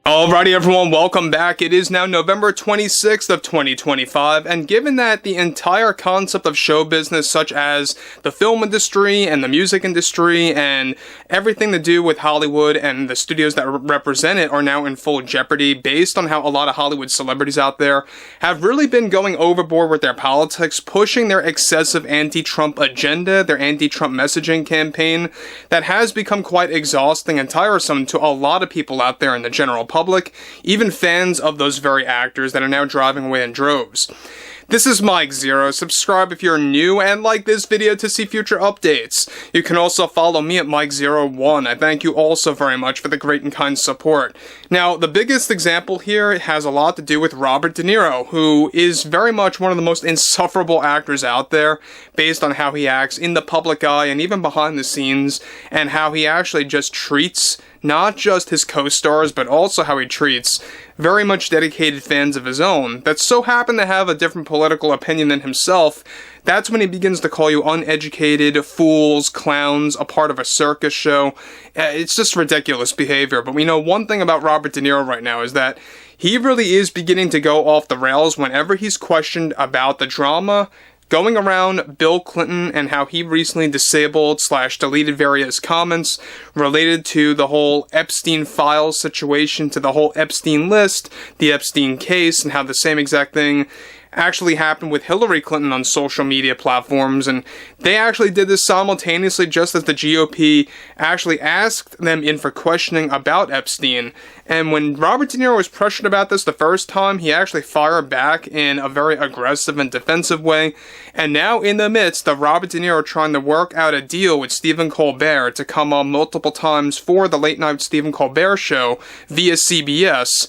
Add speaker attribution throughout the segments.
Speaker 1: Alrighty everyone, welcome back. It is now November 26th of 2025, and given that the entire concept of show business, such as the film industry and the music industry and everything to do with Hollywood and the studios that represent it are now in full jeopardy based on how a lot of Hollywood celebrities out there have really been going overboard with their politics, pushing their excessive anti-Trump agenda, their anti-Trump messaging campaign that has become quite exhausting and tiresome to a lot of people out there in the general public, even fans of those very actors that are now driving away in droves. This is Mike Zero. Subscribe if you're new and like this video to see future updates. You can also follow me at Mike01. I thank you also very much for the great and kind support. Now, the biggest example here has a lot to do with Robert De Niro, who is very much one of the most insufferable actors out there based on how he acts in the public eye and even behind the scenes, and how he actually just treats not just his co-stars, but also how he treats very much dedicated fans of his own that so happen to have a different political opinion than himself. That's when he begins to call you uneducated, fools, clowns, a part of a circus show. It's just ridiculous behavior. But we know one thing about Robert De Niro right now is that he really is beginning to go off the rails whenever he's questioned about the drama going around Bill Clinton and how he recently disabled/deleted various comments related to the whole Epstein files situation, to the whole Epstein list, the Epstein case, and how the same exact thing actually happened with Hillary Clinton on social media platforms, and they actually did this simultaneously just as the GOP actually asked them in for questioning about Epstein. And when Robert De Niro was pressured about this the first time, he actually fired back in a very aggressive and defensive way. And now in the midst of Robert De Niro trying to work out a deal with Stephen Colbert to come on multiple times for the Late Night Stephen Colbert show via CBS,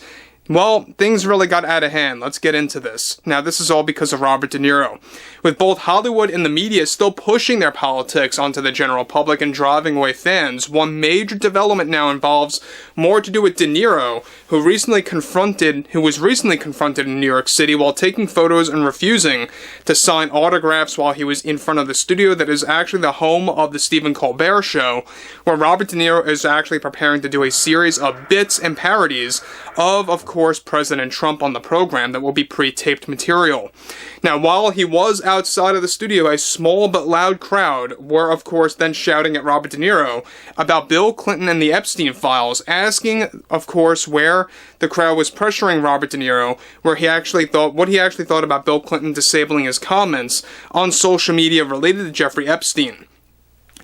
Speaker 1: well, things really got out of hand. Let's get into this. Now, this is all because of Robert De Niro. With both Hollywood and the media still pushing their politics onto the general public and driving away fans, one major development now involves more to do with De Niro, who was recently confronted in New York City while taking photos and refusing to sign autographs while he was in front of the studio that is actually the home of the Stephen Colbert show, where Robert De Niro is actually preparing to do a series of bits and parodies of course, President Trump on the program that will be pre-taped material. Now, while he was outside of the studio, a small but loud crowd were, of course, then shouting at Robert De Niro about Bill Clinton and the Epstein files, asking, of course, where the crowd was pressuring Robert De Niro, what he actually thought about Bill Clinton disabling his comments on social media related to Jeffrey Epstein.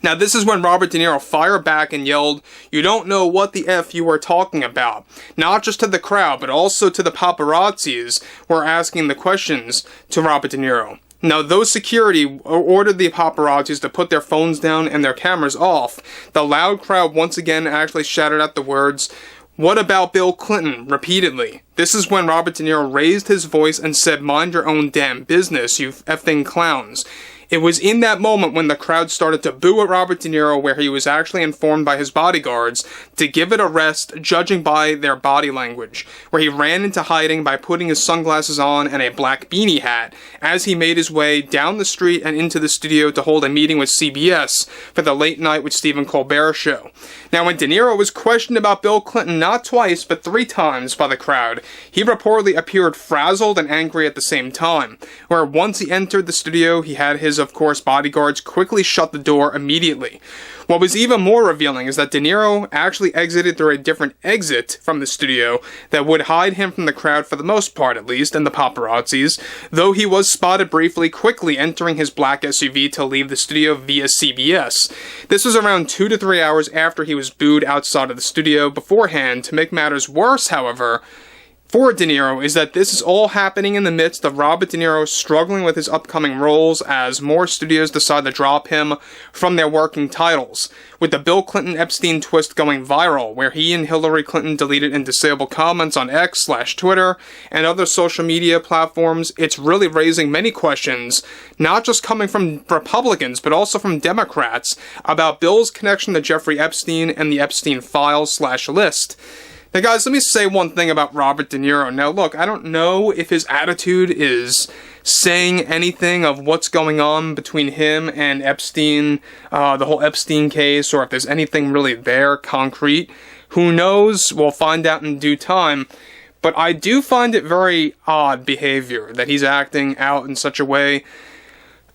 Speaker 1: Now, this is when Robert De Niro fired back and yelled, "You don't know what the F you are talking about." Not just to the crowd, but also to the paparazzis who were asking the questions to Robert De Niro. Now, though security ordered the paparazzis to put their phones down and their cameras off, the loud crowd once again actually shouted out the words, "What about Bill Clinton?" repeatedly. This is when Robert De Niro raised his voice and said, "Mind your own damn business, you effing clowns." It was in that moment when the crowd started to boo at Robert De Niro, where he was actually informed by his bodyguards to give it a rest, judging by their body language, where he ran into hiding by putting his sunglasses on and a black beanie hat as he made his way down the street and into the studio to hold a meeting with CBS for the Late Night with Stephen Colbert show. Now, when De Niro was questioned about Bill Clinton not twice but 3 times by the crowd, he reportedly appeared frazzled and angry at the same time, where once he entered the studio, he had his, of course, bodyguards quickly shut the door immediately. What was even more revealing is that De Niro actually exited through a different exit from the studio that would hide him from the crowd for the most part, at least, and the paparazzis, though he was spotted briefly quickly entering his black SUV to leave the studio via CBS. This was around 2 to 3 hours after he was booed outside of the studio beforehand. To make matters worse, however, for De Niro is that this is all happening in the midst of Robert De Niro struggling with his upcoming roles as more studios decide to drop him from their working titles, with the Bill Clinton Epstein twist going viral, where he and Hillary Clinton deleted and disabled comments on X/Twitter and other social media platforms. It's really raising many questions, not just coming from Republicans, but also from Democrats, about Bill's connection to Jeffrey Epstein and the Epstein files/list. Now, guys, let me say one thing about Robert De Niro. Now, look, I don't know if his attitude is saying anything of what's going on between him and Epstein, the whole Epstein case, or if there's anything really there concrete Who knows? We'll find out in due time. But I do find it very odd behavior that he's acting out in such a way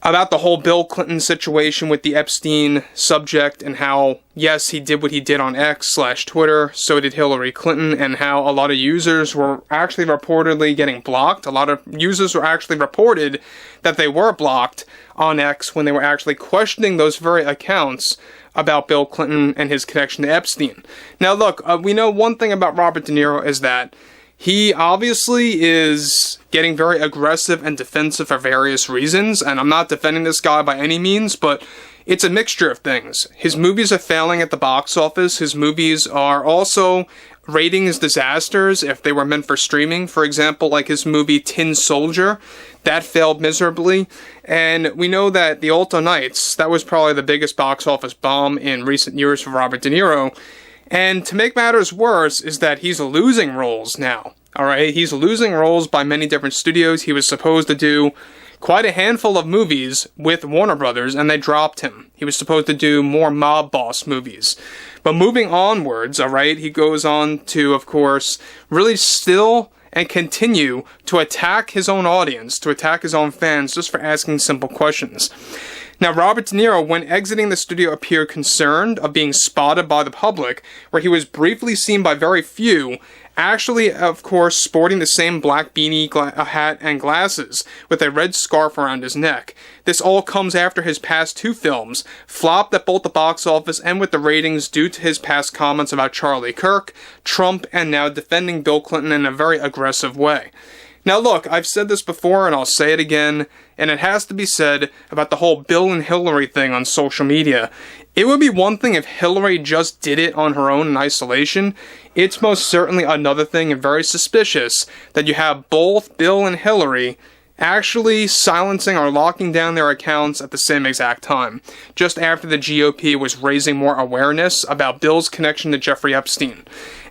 Speaker 1: about the whole Bill Clinton situation with the Epstein subject, and how, yes, he did what he did on X/Twitter, so did Hillary Clinton, and how a lot of users were actually reportedly getting blocked. A lot of users were actually reported that they were blocked on X when they were actually questioning those very accounts about Bill Clinton and his connection to Epstein. Now look, we know one thing about Robert De Niro is that he obviously is getting very aggressive and defensive for various reasons, and I'm not defending this guy by any means, but it's a mixture of things. His movies are failing at the box office. His movies are also ratings disasters if they were meant for streaming. For example, like his movie Tin Soldier, that failed miserably. And we know that The Alto Nights, that was probably the biggest box office bomb in recent years for Robert De Niro. And to make matters worse is that he's losing roles now. Alright, he's losing roles by many different studios. He was supposed to do quite a handful of movies with Warner Brothers, and they dropped him. He was supposed to do more mob boss movies. But moving onwards, alright, he goes on to, of course, really still and continue to attack his own audience, to attack his own fans, just for asking simple questions. Now, Robert De Niro, when exiting the studio, appeared concerned of being spotted by the public, where he was briefly seen by very few, actually, of course, sporting the same black beanie, hat, and glasses, with a red scarf around his neck. This all comes after his past two films flopped at both the box office and with the ratings due to his past comments about Charlie Kirk, Trump, and now defending Bill Clinton in a very aggressive way. Now look, I've said this before and I'll say it again, and it has to be said about the whole Bill and Hillary thing on social media. It would be one thing if Hillary just did it on her own in isolation. It's most certainly another thing and very suspicious that you have both Bill and Hillary actually silencing or locking down their accounts at the same exact time, just after the GOP was raising more awareness about Bill's connection to Jeffrey Epstein.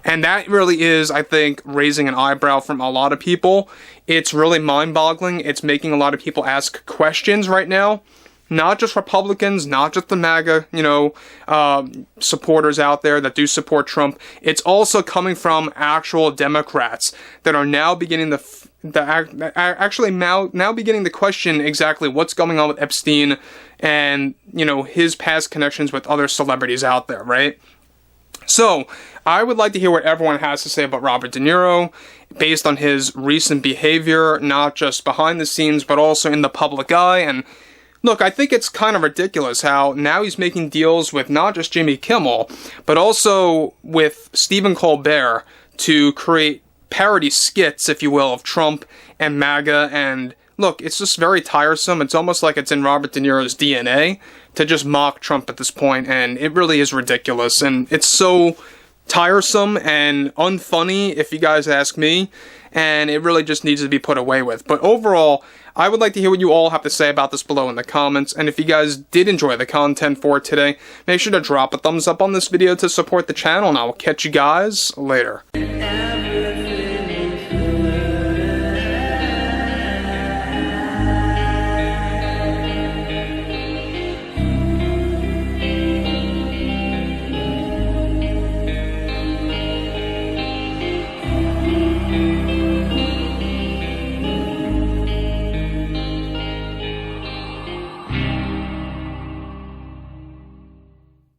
Speaker 1: And that really is, I think, raising an eyebrow from a lot of people. It's really mind-boggling. It's making a lot of people ask questions right now. Not just Republicans, not just the MAGA, supporters out there that do support Trump. It's also coming from actual Democrats that are now beginning now beginning to question exactly what's going on with Epstein and, his past connections with other celebrities out there, right? So, I would like to hear what everyone has to say about Robert De Niro, based on his recent behavior, not just behind the scenes, but also in the public eye. And look, I think it's kind of ridiculous how now he's making deals with not just Jimmy Kimmel, but also with Stephen Colbert to create parody skits, if you will, of Trump and MAGA. And look, it's just very tiresome. It's almost like it's in Robert De Niro's DNA to just mock Trump at this point, and it really is ridiculous. And it's so tiresome and unfunny, if you guys ask me, and it really just needs to be put away with. But overall, I would like to hear what you all have to say about this below in the comments, and if you guys did enjoy the content for today, make sure to drop a thumbs up on this video to support the channel, and I will catch you guys later.